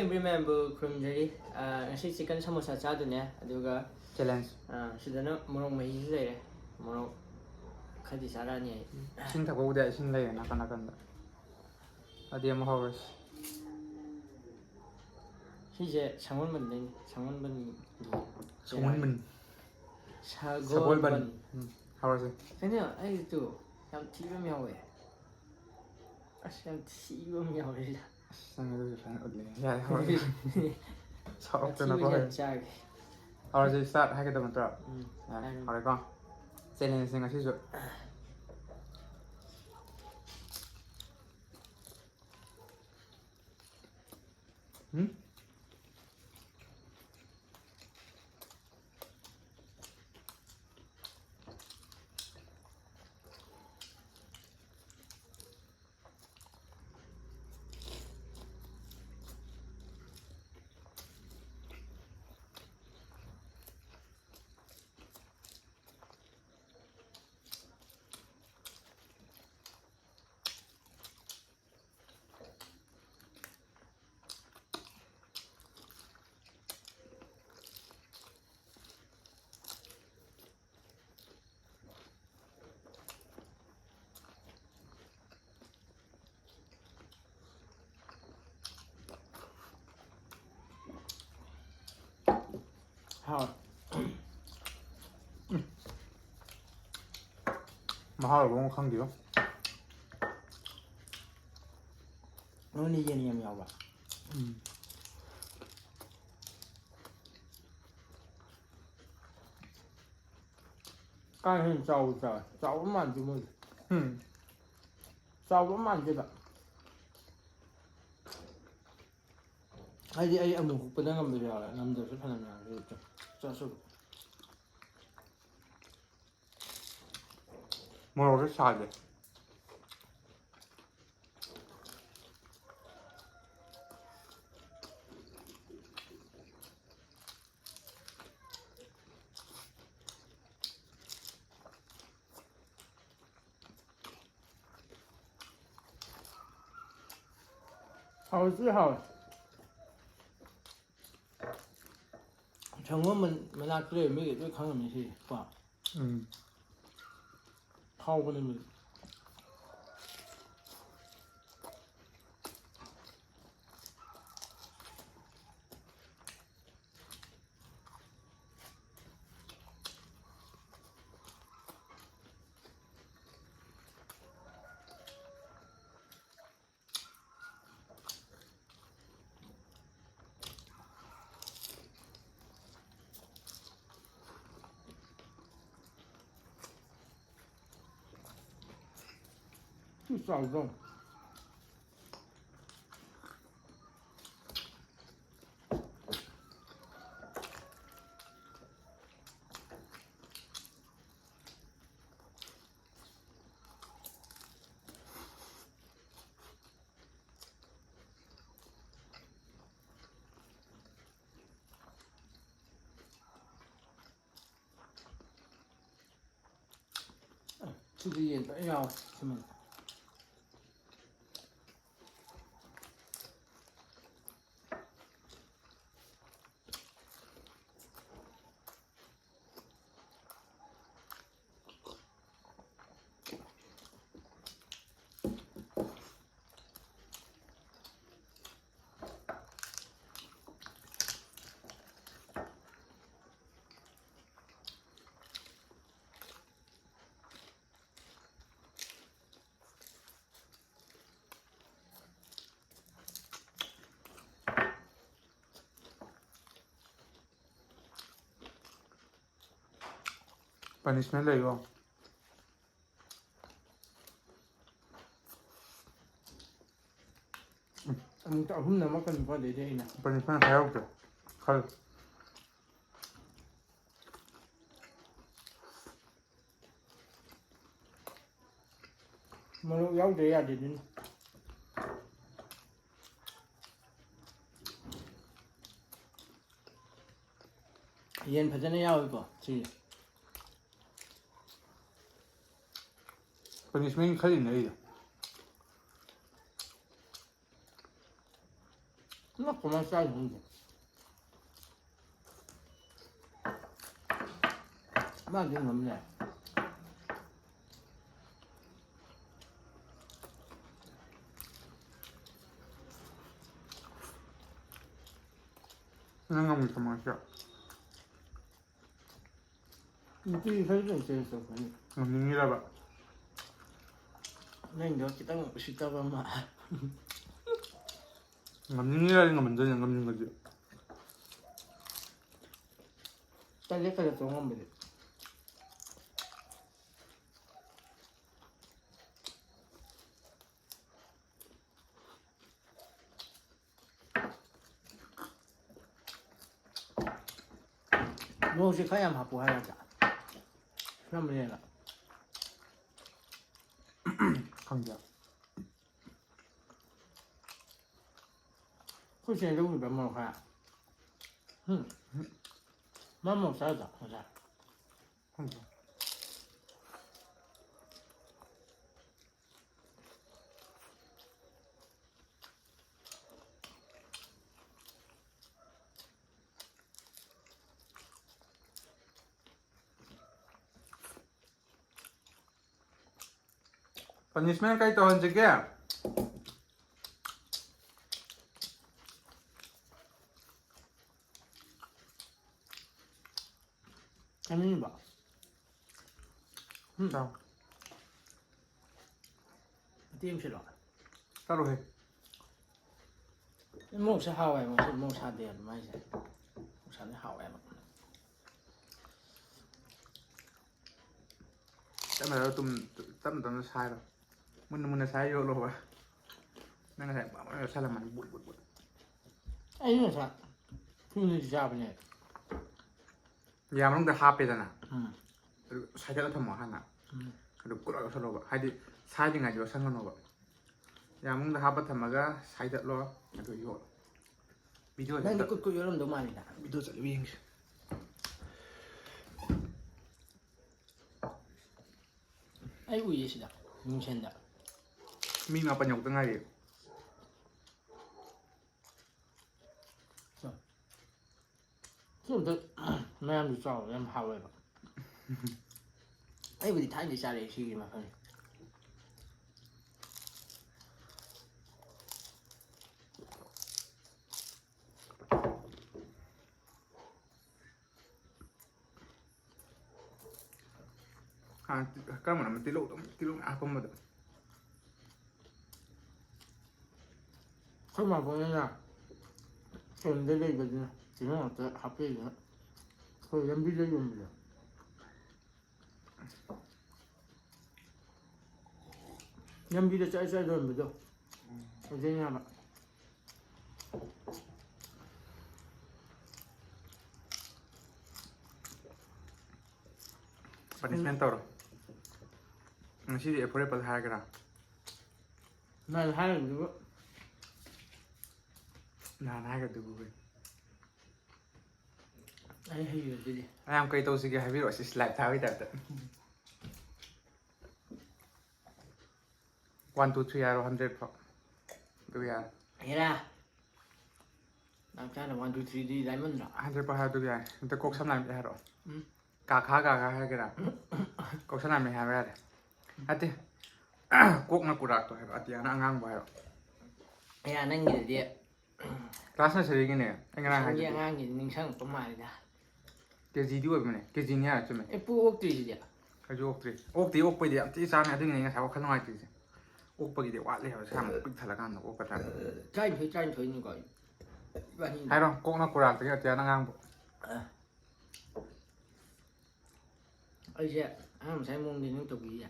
ꯃꯦꯝꯕꯔꯤ ꯃꯌꯥꯝꯕꯨ ꯈꯨꯔꯨꯝꯖꯔꯤ ꯉꯁꯤ ꯆꯤꯀꯟ ꯁꯃꯣꯁꯥ ꯆꯥꯗꯣꯏꯅꯦ ꯑꯗꯨꯒ ꯆꯦꯂꯦꯟꯖ ꯁꯤꯗꯅ ꯃꯣꯔꯣꯛ ꯃꯍꯤꯁꯨ ꯂꯩꯔꯦ ꯃꯣꯔꯣꯛ ꯈꯔꯗꯤ ꯆꯥꯔꯛꯑꯅꯤ ꯑꯩ ꯏꯁꯤꯡ ꯊꯛꯄꯕꯨꯗꯤ ꯏꯁꯤꯡ ꯂꯩꯔꯦ ꯅꯥꯀꯟ ꯅꯥꯀꯟꯗ ꯑꯗꯨꯗꯤ ꯑꯃꯨꯛ ꯍꯧꯔꯁꯤ ꯁꯤꯁꯦ ꯁꯒꯣꯜꯕꯟꯗꯩꯅꯤ ꯁꯒꯣꯜꯕꯟꯒꯤ ꯁꯒꯣꯜꯕꯟ ꯁꯒꯣꯜꯕꯟ ꯍꯧꯔꯁꯤ ꯀꯩꯅꯣ ꯑꯩꯗꯨ ꯌꯥꯝ ꯊꯤꯕ ꯑꯃ ꯌꯥꯎꯋꯦ ꯑꯁ ꯌꯥꯝ ꯊꯤꯕ ꯑꯃ ꯌꯥꯎꯋꯦ ꯁꯤꯗ ꯅꯪ ꯑꯗꯨꯁꯨ ꯐꯖꯅ ꯎꯠꯂꯦ ꯌꯥꯔꯦ ꯍꯧꯔꯁꯤ ꯁꯥꯎꯔꯛꯇꯅꯀꯣ ꯑꯊꯤꯕꯁꯦ ꯌꯥꯝ ꯆꯥꯒꯦ ꯍꯧꯔꯁꯤ ꯁ꯭ꯇꯥꯔꯠ ꯍꯥꯏꯒꯗꯕ ꯅꯠꯇ꯭ꯔꯣ ꯌꯥꯔꯦ ꯍꯥꯏꯔꯣ ꯍꯧꯔꯦꯀꯣ ꯆꯦꯂꯦꯟꯖꯁꯦ ꯉꯁꯤꯁꯨ ꯍꯥꯎ ꯃꯍꯥꯎ ꯑꯃꯨꯛ ꯈꯪꯗꯦꯕꯣ ꯅꯣꯏꯅ ꯌꯦꯟ ꯌꯥꯝ ꯌꯥꯎꯕ ꯀꯥ ꯍꯦꯟꯅ ꯆꯥꯎꯕ ꯃꯥꯟꯗꯦ ꯃꯣꯏꯗꯤ ꯆꯥꯎꯕ ꯃꯥꯟꯗꯦꯕ ꯍꯥꯏꯗꯤ ꯑꯩ ꯑꯃꯨꯛ ꯍꯨꯛꯄꯗ ꯉꯝꯕꯁꯨ ꯌꯥꯎꯋꯦ ꯉꯝꯗꯕꯁꯨ ꯐꯅꯌꯥꯝ ꯌꯥꯎꯋꯦ ꯆꯥꯁꯨꯕ ꯃꯣꯔꯣꯛꯁꯨ ꯁꯥꯗꯦ ꯍꯥꯎꯁꯨ ꯍꯥꯎꯋꯦ ꯁꯪꯒꯣꯜꯕꯟ ꯃꯅꯥꯛꯇ ꯂꯩꯕ ꯃꯤꯒꯩ ꯂꯣꯏ ꯈꯪꯉꯝꯅꯤ ꯁꯤꯁꯦ ꯀꯣ ꯍꯥꯎꯕꯅꯦ ꯃꯤ ꯆꯥꯎꯗ꯭ꯔꯣ ꯁꯤꯗꯤ ꯌꯦꯟ ꯂꯣꯏ ꯌꯥꯎꯋꯦ ꯁꯤꯃ ꯄꯅꯤꯁꯃꯦꯟ ꯂꯩꯀꯣ ꯑꯃꯨꯛꯇ ꯑꯍꯨꯝ ꯅꯝꯃꯛꯀꯅꯤꯀꯣ ꯑꯗꯩꯗꯤ ꯑꯩꯅ ꯄꯅꯤꯁꯃꯦꯟ ꯍꯥꯏꯍꯧꯗ꯭ꯔꯦ ꯈꯜ ꯃꯣꯔꯣꯛ ꯌꯥꯎꯗ꯭ꯔꯦ ꯌꯥꯗꯦ ꯑꯗꯨꯅꯤ ꯌꯦꯟ ꯐꯖꯅ ꯌꯥꯎꯋꯤꯀꯣ ꯁꯤꯁꯦ ꯄꯅꯤꯁꯃꯦꯟ ꯈꯜꯂꯤꯅꯦ ꯑꯩꯗꯣ ꯅꯠꯇ꯭ꯔꯣ 그만 쌓이는데. 만든 없네. 생각하면 더 맛이야. 이게 설정 있어. 민이라 봐. 난 이렇게 딱 먹고 싶다고 하면 민이라는 거 먼저 남는 거지. 딸기까지 동원물이. 너 혹시 가야 맛보 하야자. 그러면 얘가 강자. 혹시 여기 몇 먹을 거야? 응. 맘먹 싸다. 맞아. 강자. Punishment kahit on sige. 아니 봐. Sao? Tiêm sẽ rồi. Tao rồi. Một sẽ hao em, một sẽ tiền mà sẽ. Một sẽ hao em. Chắc là tụm sai rồi. Muốn sai vô rồi. Nên là bảo nó sai là mày bụi. Ấy là sao? Phương thì sao vậy? 야, 뭔가 하페잖아. 응. 그리고 사자가 더 많아. 응. 그리고 꾸러가 서로 봐. 하디 사진 가지고 상관없어 봐. 야, 뭔가 하바 타마가 사이드로 아주 요. 비디오 난 이거 그 여름 너무 많이다. 비디오 잘 위행. 아이고 예시다. 민첸다. 미마 빠녀 등하리. 좀 더 매암도 싸워. 매암 하와해 봐. 아이고 니 타인데 잘해 시기만 하네. 아, 까면 안 띠로 아, pomma. 설마 보내냐? 좀 내려이거든. 지금 어때? 합격이야. 그 연비적이 옵니다. 연비도 짤짤 돌면서 어제냐 봐. Punishment tao rồi. Ngasi apple hai cái nào. 난 하는 거 Là hai cái từ vui. 아니 해요 되지. Em cây tôi sige hay biết rồi sẽ slide tháo cái tập. 1 2 3 arrow 100 phọ. Tôi ya. 해라. 남자는 1, 2, 3D 다이먼드. 100 phọ hai tôi ya. Tôi cột sắm làm cái rồi. 응. Cả hai cái nào. Cột sắm làm cái hai rồi. Ati. Cột nó cột rạc tôi hay ati nó ngang vào rồi. 야, 난 이제 Class nó sẽ cái này. Anh ngang hai. 상양이 능상 또 말이다. Cái gì đi vậy này? Cái gì nhá cho mày. 에 뿌옥들이지. Cái ốc thì ốc bây giờ tí sao này đừng nghe sao không nói gì. Ốc bây giờ quá lẹ rồi sao mà biết thật là gan nó ốc cái 짜인 더 있는 거. 이반이. hay không? Cột nó cột rạc thì nó ngang. 이제 한번 잘 먹는 쪽이야.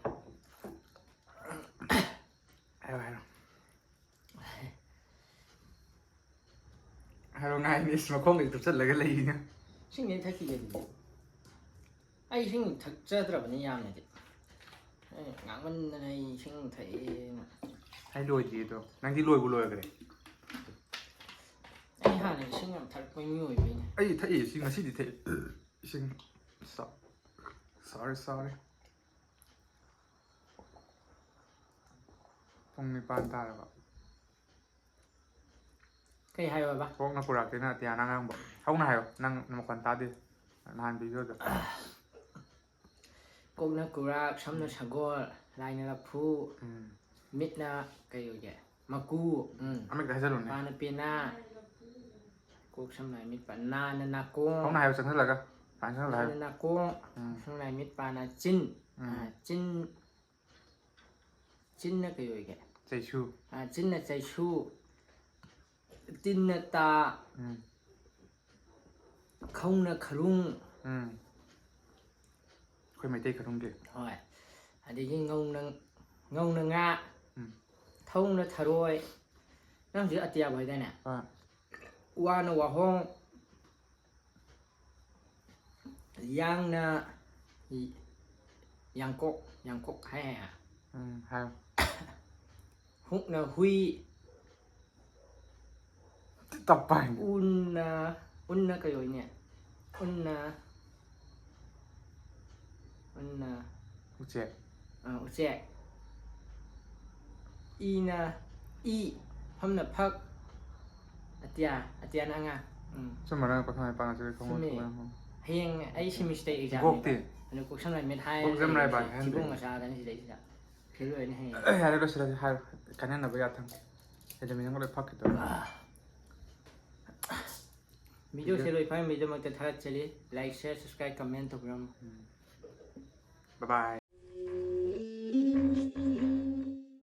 Hay là ngay đi mà không thì thực chất là cái ly nhá. 신경 택기게 되지. 아이 신경 택자들아 보니 야면지. ngắn này sinh thấy Hay lùi gì đâu, đang đi lùi của lùi cái này. anh Hà này sinh làm thật bao nhiêu vậy nhỉ? Ấy thấy sinh là gì thế? Sinh sorry. Không nên bàn ta rồi. Cái hay rồi bác. Kok na kurak tina tia nang ang bo. Hong na hayo nang namakwan tadi. Nahan video do. Cốc nó cura, sắm nó sagol, lai nó là phu, Hmm. mít nó cái gì vậy? Maku, Amik dah jalun ni. pa nó pina. Cốc sắm này mít pa na nó na cung. Hong na hayo sang laga. Pan sang Na laga. nó na cung. Sắm này mít pa na chin. Chin chin nó cái gì vậy? Chay chu. Chin nó chay chu. Tin nó ta. Hmm. Không nó khung. Hmm. Khoi mai tei kharung ge. Rồi. Đi cái ngông nó ngã. Thông nó thà rồi. Nó giữ atiya bởi đây nè. Pa. Qua nó vào hông. Yang na yang cốc hay à. Hayo. Húc na huy. Tapay. Un na cái gì nhỉ? Un na Uche. uche. I na i hôm na phật. Atiya na nga. Sembarang ko thai pa na se khong Sumi. khong. Hiền ấy semester exam. Gok ti. Anh cuộc sống này mới hay. Gok exam này bài, Chỉ buông mà sao cái gì đấy sao? Thế rồi này. Hayo do sila hayo. Kanan na ba yatang. Ede mi ngole pak to. Video thế rồi phải video mà cái thằng chơi like share subscribe comment thôi. Bye bye.